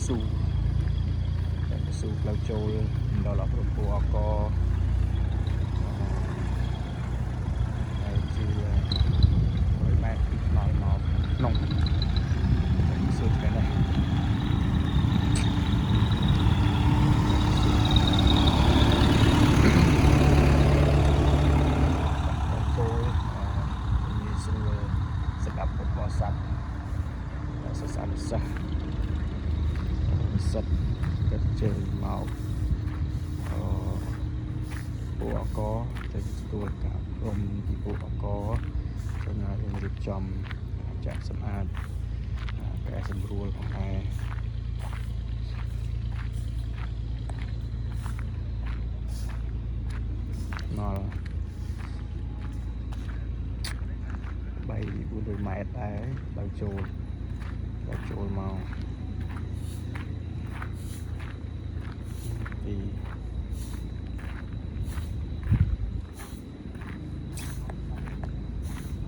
ស៊ូផ្លូវចូលដល់អបពូអកហើយជា100 ម៉ែត្រពីខ្នល់មកក្នុងស៊ូថ្ងៃនេះចូលមានស្រួលសម្រាប់ពុទ្ធបរិស័ទសិស្សនិស្សិតក៏ជើញមកពួកអកទៅទទួលការព្រមពីពួកអកចំណាយរៀបចំចាក់សម្អាតកែសម្រួលផងដែរដល់3-400 ម៉ែត្រដែរដល់ចូលមក